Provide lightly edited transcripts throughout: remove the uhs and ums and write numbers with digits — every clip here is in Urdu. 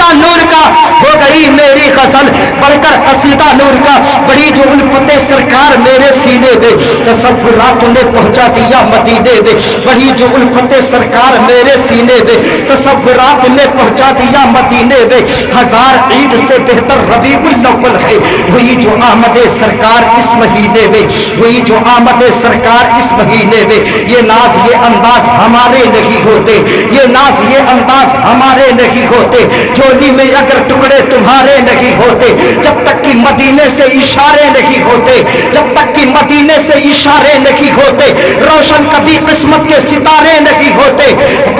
قصیدہ نور کا ہو گئی میری غزل بڑھ کر قصیدہ نور کا، بڑی جو الفت سرکار میرے سینے میں، تصورات نے پہنچا دیا مدینے میں، بڑی جو الفت سرکار میرے سینے میں، تصورات نے پہنچا دیا مدینے میں، ہزار عید سے بہتر ربیع الاول ہے، وہی جو آمد سرکار اس مہینے میں، وہی جو آمد سرکار اس مہینے میں، یہ ناز یہ انداز ہمارے نہیں ہوتے، یہ ناز یہ انداز ہمارے نہیں ہوتے، چولی میں اگر ٹکڑے تمہارے نہیں ہوتے، جب تک کہ مدینے سے اشارے نہیں ہوتے، جب تک کہ مدینے سے اشارے نہیں ہوتے، روشن کبھی قسمت کے ستارے نہیں ہوتے،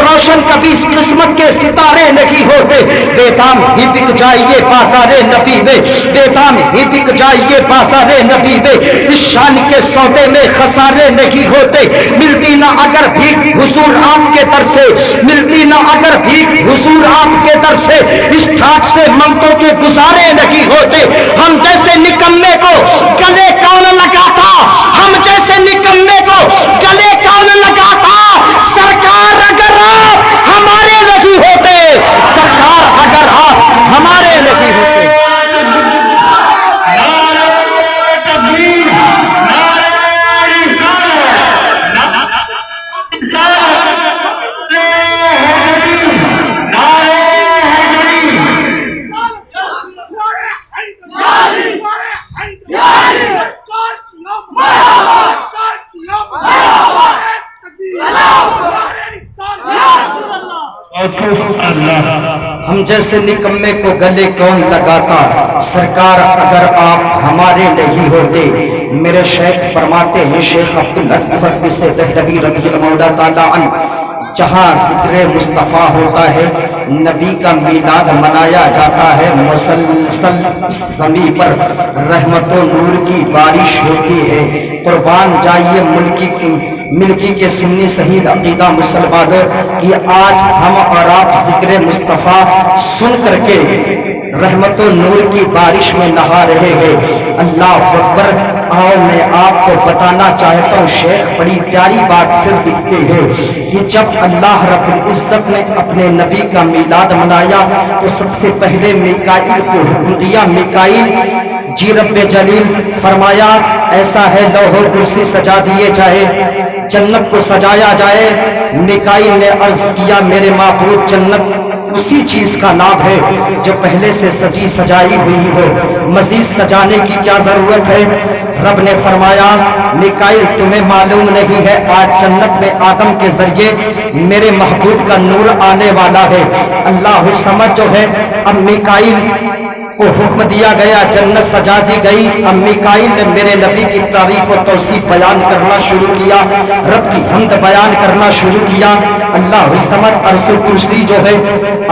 روشن کبھی قسمت کے ستارے نہیں ہوتے، بے دام ہی بک جائیے بازار نبی میں، بے دام ہی بک جائیے بازار نبی میں، اس شان کے سودے میں خسارے نہیں ہوتے، ملتی نہ اگر بھی حضور آپ کے در سے، ملتی نہ اگر بھی حضور آپ کے در سے، اس ٹھاٹ سے ممتوں کے گزارے نہیں ہوتے، ہم جیسے نکمے کو گلے کون لگاتا، ہم جیسے نکمے کو گلے کون لگاتا، سرکار اگر آپ ہمارے نہیں ہوتے، سرکار اگر آپ ہمارے نہیں ہوتے۔ ہم جیسے نکمے کو گلے کون لگاتا، سرکار اگر آپ ہمارے نہیں ہوتے۔ میرے شیخ فرماتے ہیں، شیخ عبدالحق محدث دہلوی رضی اللہ تعالیٰ عنہ، جہاں ذکر مصطفیٰ ہوتا ہے، نبی کا میلاد منایا جاتا ہے، مسلسل زمین پر رحمت و نور کی بارش ہوتی ہے۔ قربان جائیے ملکی کے سنی شہید عقیدہ مسلمانوں کہ آج ہم اور آپ ذکر مصطفیٰ سن کر کے رحمت و نور کی بارش میں نہا رہے ہیں۔ اللہ اکبر۔ اور میں آپ کو بتانا چاہتا ہوں، شیخ بڑی پیاری بات پھر لکھتے ہیں کہ جب اللہ رب العزت نے اپنے نبی کا میلاد منایا تو سب سے پہلے میکائیل کو حکم دیا، میکائیل جی رب جلیل فرمایا ایسا ہے لوح و کرسی سجا دیے جائے، جنت کو سجایا جائے۔ میکائیل نے عرض کیا میرے معبود، جنت اسی چیز کا نام ہے جو پہلے سے سجی سجائی ہوئی ہو، مزید سجانے کی کیا ضرورت ہے؟ رب نے فرمایا میکائیل تمہیں معلوم نہیں ہے، آج جنت میں آدم کے ذریعے میرے محبوب کا نور آنے والا ہے۔ اللہ سمجھ جو ہے، اب میکائیل کو حکم دیا گیا، جنت سجا دی گئی۔ اب میکائیل نے میرے نبی کی تعریف و توصیف بیان کرنا شروع کیا، رب کی حمد بیان کرنا شروع کیا۔ اللہ سمجھ عرش و کرسی جو ہے،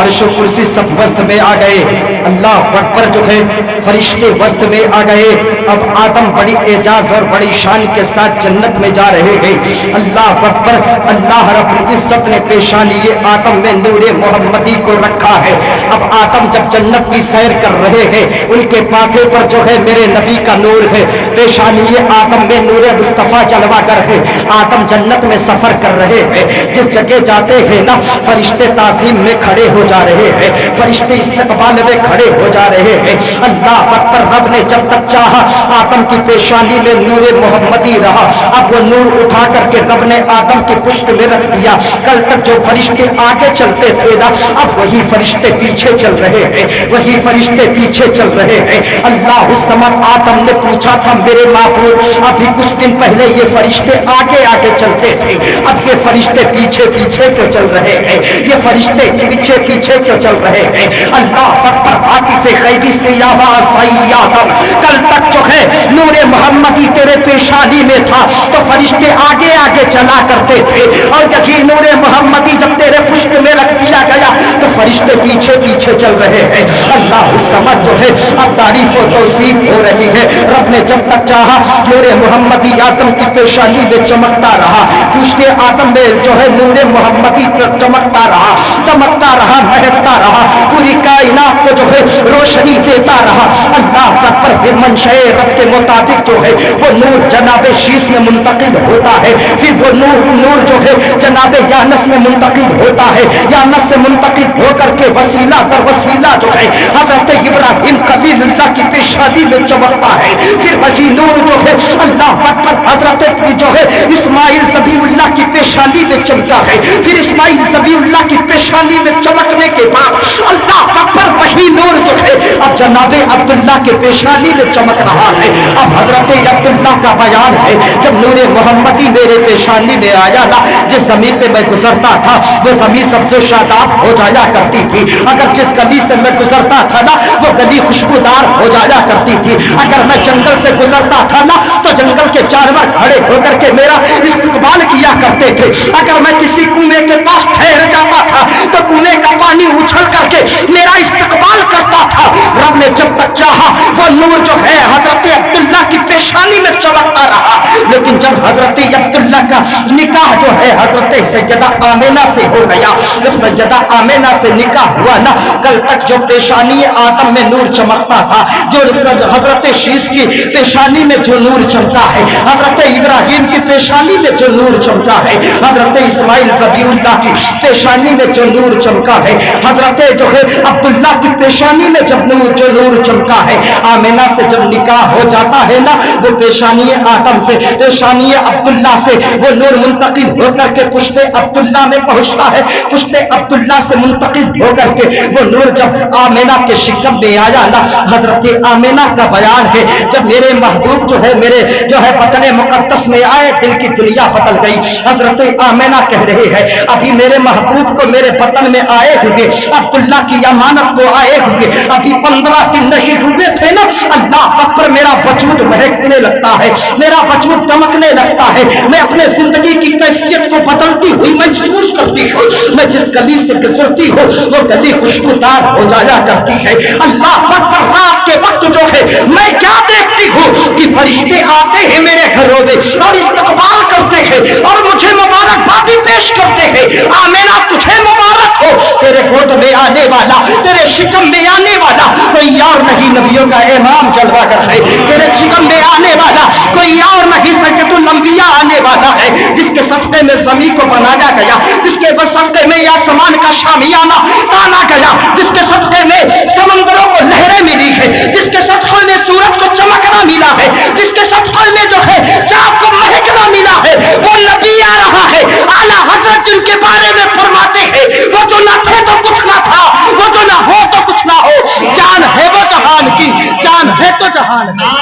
عرش و کرسی سب وسط میں آ گئے، اللہ اکبر جو ہے فرشتے وسط میں آ گئے۔ اب آدم بڑی اعجاز اور بڑی شان کے ساتھ جنت میں جا رہے ہیں۔ اللہ اکبر۔ اللہ رب العزت نے پیشانی آدم میں نور محمدی کو رکھا ہے۔ اب آدم جب جنت کی سیر کر رہے ہیں، ان کے ماتھے پر جو ہے میرے نبی کا نور ہے، پیشانی آدم میں نور مصطفیٰ جلوہ گر ہے۔ آدم جنت میں سفر کر رہے ہیں، جس جگہ جاتے ہیں نا فرشتے تعظیم میں کھڑے ہو جا رہے ہیں، فرشتے استقبال میں کھڑے ہو جا رہے ہیں۔ اللہ اکبر۔ رب نے جب تک چاہا آدم کی پیشانی میں نور محمدی رہا، اب وہ نور اٹھا کر کے رب نے آدم کی پشت میں رکھ دیا۔ کل تک جو فرشتے آگے چلتے تھے نا، اب وہی فرشتے پیچھے چل رہے ہیں، وہی فرشتے پیچھے چل رہے ہیں۔ اللہ الصمد۔ آدم نے پوچھا تھا میرے معبود، ابھی کچھ دن پہلے یہ فرشتے آگے آگے چلتے تھے، اب یہ فرشتے پیچھے پیچھے کیوں چل رہے ہیں؟ یہ فرشتے پیچھے پیچھے کیوں چل رہے ہیں؟ اللہ اکبر۔ عاطف غیبی سے یا واسعی آدم، کل تک جو ہے نور محمدی تیرے پیشانی میں تھا تو فرشتے آگے آگے چلا کرتے تھے، اور یہی نور محمدی جب تیرے پشت میں رکھ دیا گیا تو فرشتے پیچھے پیچھے چل رہے ہیں۔ اللہ سمجھ جو ہے اب تعریف و توصیف ہو رہی ہے۔ رب نے جب تک چاہا نور محمدی آدم کی پیشانی میں چمکتا رہا، پوچھتے آدم میں جو ہے نور محمدی چمکتا رہا، چمکتا رہا، مہکتا رہا، پوری کائنات کو جو ہے روشنی دیتا رہا۔ اللہ اکبر۔ پھر منشاء رب کے مطابق جو ہے وہ نور جناب شیش میں منتقل ہوتا ہے، پھر وہ نور جو ہے جناب یانس میں منتقل ہوتا ہے، یانس سے منتقل ہو کر کے وسیلہ در وسیلہ جو ہے حضرت ابراہیم خلیل اللہ کی پیشانی میں چمکتا ہے، پھر وہی نور جو ہے اللہ اکبر حضرت جو ہے اسماعیل ذبی اللہ کی پیشانی میں چمکا ہے، پھر اسماعیل ذبی اللہ کی پیشانی میں چمکنے کے بعد اللہ اکبر وہی نور جو ہے اب جناب عبداللہ کے پیشانی میں چمک رہا ہے۔ اب حضرت عبداللہ کا بیان ہے، جب نور محمدی میرے پیشانی میں آیا نا، جس زمین پہ میں گزرتا تھا وہ زمین سبز و شاداب ہو جایا کرتی تھی، اگر جس گلی سے میں گزرتا تھا نا وہ گلی خوشبودار ہو جایا کرتی تھی، اگر میں جنگل سے گزرتا تھا نا تو جنگل کے جانور کھڑے ہو کر کے میرا استقبال کیا کرتے تھے، اگر میں کسی کنویں کے پاس ٹھہر جاتا تھا تو کنویں کا پانی اچھل کر کے میرا استقبال کرتا تھا۔ رب نے جب تک چاہا وہ نور جو ہے حضرت عبداللہ کی پیشانی میں چمکتا رہا، لیکن جب حضرت عبداللہ کا نکاح جو ہے حضرت سیدہ آمینہ سے ہو گیا، جب سیدہ آمینہ سے نکاح ہوا نا، کل تک جو پیشانی آدم میں نور چمکتا تھا، جو حضرت شیش کی پیشانی میں جو نور چمکا ہے، حضرت ابراہیم کی پیشانی میں جو نور چمکا ہے، حضرت اسماعیل ذبی اللہ کی پیشانی میں جو نور چمکا ہے، حضرت جو ہے عبداللہ کی پیشانی میں جب جو نور چمکا ہے، آمینہ سے جب نکاح ہو جاتا ہے نا، وہ پیشانی آدم سے پیشانی عبداللہ سے وہ نور منتقل ہو کر کے پشت عبداللہ میں پہنچتا ہے، پشت عبداللہ سے منتقل ہو کر کے وہ نور جب آمینہ کے شکم میں آیا نا، حضرت آمینہ کا بیان ہے، جب میرے محبوب جو ہے میرے جو ہے وطن مقدس میں آئے دل کی دنیا بدل گئی۔ حضرت آمینہ کہہ رہی ہے ابھی میرے محبوب کو میرے وطن میں آئے ہوئے، عبداللہ کی امانت کو آئے ہوئے ابھی 15 دن نہیں ہوئے تھے نا، اللہ اکبر میرا وجود مہکنے لگتا ہے، میرا وجود چمکنے لگتا ہے، میں اپنے زندگی کی کیفیت کو بدلتی ہوئی محسوس کرتی ہوں، میں جس گلی سے گزرتی ہوں وہ گلی خوشبودار ہو جایا کرتی ہے۔ اللہ اکبر رات کے وقت جو ہے میں کیا دیکھتی ہوں کہ فرشتے آتے ہیں میرے گھروں میں اور استقبال کرتے ہیں اور مجھے مبارکبادی پیش کرتے ہیں، آمینہ تجھے مبارک ہو، تیرے گود میں آنے والا، تیرے شکم میں آنے والا کوئی اور نہیں، نبیوں کا امام جلوہ گر ہے، تیرے شکم میں آنے والا کوئی اور نہیں، سید الانبیاء آنے والا ہے، جس کے صدقے میں زمین کو بنایا گیا، جس کے صدقے میں آسمان کا شامیانہ تانا گیا، جس کے صدقے میں سمندروں کو لہریں ملی ہے، جس کے صدقے میں سورج کو چمکنا ملا ہے، جس کے صدقے میں جو ہے چاند کو مہکنا ملا ہے، وہ نبی آ رہا ہے، اعلیٰ حضرت جن کے بارے میں فرماتے ہیں وہ جو نہ تھے تو کچھ نہ تھا، وہ جو نہ ہو تو کچھ نہ ہو، جان ہے وہ جہان کی، جان ہے تو جہان ہے۔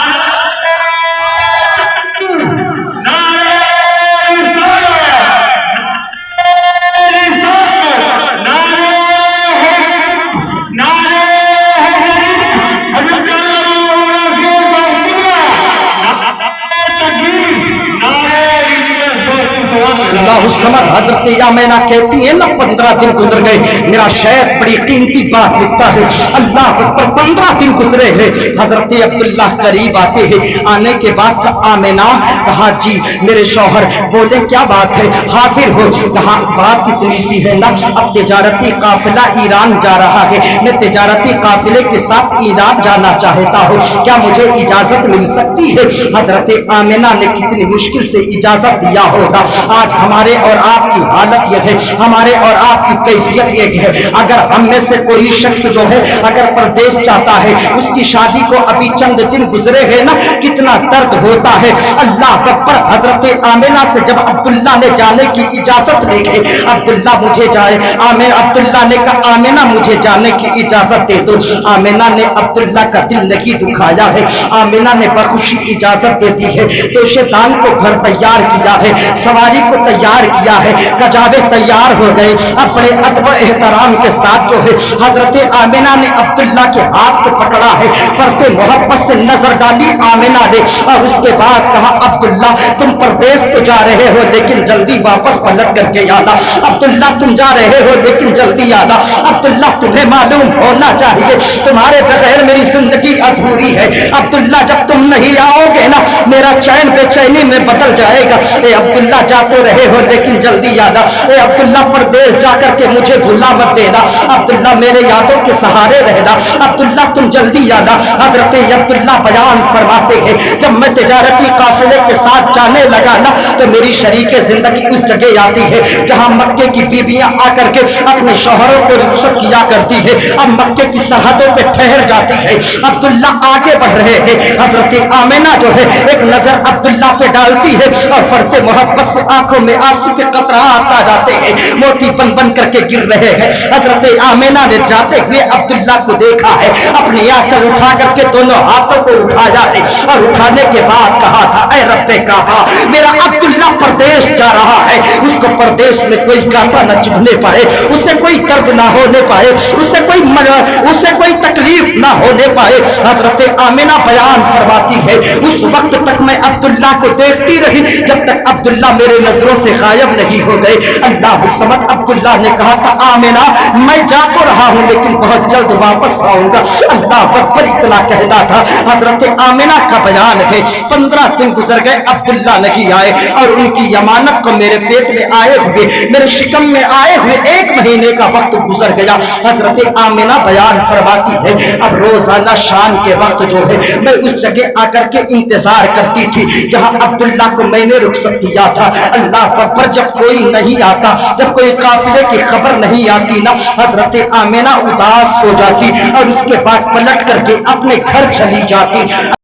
اللہ الصمد حضرت آمینہ کہتی ہیں نا 15 دن گزر گئے، میرا شیخ بڑی قیمتی بات لکھتا ہے، اللہ اکبر 15 دن گزرے ہیں، حضرت عبداللہ قریب آتے ہیں، آنے کے بعد آمینہ کہا جی میرے شوہر، بولے کیا بات ہے، حاضر ہو، کہا بات اتنی سی ہے نا، اب تجارتی قافلہ ایران جا رہا ہے، میں تجارتی قافلے کے ساتھ ایران جانا چاہتا ہوں، کیا مجھے اجازت مل سکتی ہے؟ حضرت آمینہ نے کتنی مشکل سے اجازت دیا ہوگا۔ آج ہمارے اور آپ کی حالت یہ ہے، ہمارے اور آپ کی کیفیت یہ ہے، اگر ہم میں سے کوئی شخص جو ہے اگر پردیش چاہتا ہے، اس کی شادی کو ابھی چند دن گزرے ہیں نا، کتنا درد ہوتا ہے۔ اللہ اکبر حضرت آمینہ سے جب عبداللہ نے جانے کی اجازت لے گئے، عبداللہ مجھے جائے، عبداللہ نے کہا آمینہ مجھے جانے کی اجازت دے دو، آمینہ نے عبداللہ کا دل نہیں دکھایا ہے، آمینہ نے بخوشی اجازت دے دی ہے، تو شیطان کو گھر تیار کیا ہے، سواری کو تیار کیا ہے، کجاوے تیار ہو گئے، اپنے ادب و احترام کے ساتھ جو ہے حضرت آمینہ نے عبداللہ کے ہاتھ کو پکڑا ہے، فرق محبت سے نظر ڈالی آمینہ نے، اور اس کے بعد کہا عبداللہ تم پردیس تو جا رہے ہو لیکن جلدی واپس پلٹ کر کے آنا، عبداللہ تم جا رہے ہو لیکن جلدی آنا، عبداللہ تمہیں معلوم ہونا چاہیے تمہارے بغیر میری زندگی ادھوری ہے، عبداللہ جب تم نہیں آؤ گے نا میرا چین بے چینی میں بدل جائے گا، اے عبداللہ جا تو رہے ہو لیکن جلدی آنا۔ نا, اے عبداللہ پردیس جا کر کے مجھے بھلا مت دینا, عبداللہ میرے یادوں کے سہارے رہنا, عبداللہ تم جلدی آنا. حضرت عبداللہ بیان فرماتے ہیں جب میں تجارتی قافلے کے ساتھ جانے لگا نا تو میری شریک زندگی اس جگہ آتی ہے جہاں مکے کی بیویاں آ کر کے اپنے شوہروں کو رخصت کیا کرتی ہے, اب مکے کی سرحدوں پہ ٹھہر جاتی ہے. عبداللہ آگے بڑھ رہے ہیں, حضرت آمنہ جو ہے ایک نظر عبداللہ پہ ڈالتی ہے اور فرد محبت سے آنکھوں میں آنسو کے قطرات آ جاتے ہیں, موتی بن بن کر کے گر رہے ہیں. حضرت آمنہ نے جاتے ہوئے عبداللہ کو دیکھا ہے, اپنی آنچل اٹھا کر کے دونوں ہاتھوں کو اٹھایا ہے اور اٹھانے کے بعد کہا تھا اے رب کعبہ میرا عبداللہ پردیس جا رہا ہے, اس کو پردیس میں کوئی کانٹا نہ چبھنے پائے, اسے کوئی درد نہ ہونے پائے, اسے کوئی تکلیف نہ ہونے پائے. حضرت آمنہ بیان فرماتی ہے اس وقت تک میں عبداللہ کو دیکھتی رہی جب تک عبداللہ میرے نظروں سے غائب نہیں ہو گئے. اللہ الصمد عبداللہ نے کہا تھا آمنہ میں جا تو رہا ہوں لیکن بہت جلد واپس آؤں گا. اللہ اکبر اتنا کہنا تھا. حضرت آمنہ کا بیان ہے 15 دن گزر گئے, عبداللہ نہیں آئے اور ان کی ضمانت کو میرے پیٹ میں آئے ہوئے, میرے شکم میں آئے ہوئے 1 مہینے کا وقت گزر گیا. حضرت آمنہ بیان فرماتی ہے اب روزانہ شام کے وقت جو ہے میں اس جگہ آ کر کے انتظار کرتی تھی جہاں عبداللہ کو میں نے رخصت کیا تھا. اللہ اکبر جب کوئی نہیں آتا, جب کوئی قافلے کی خبر نہیں آتی نا, حضرت آمنہ اداس ہو جاتی اور اس کے بعد پلٹ کر کے اپنے گھر چلی جاتی.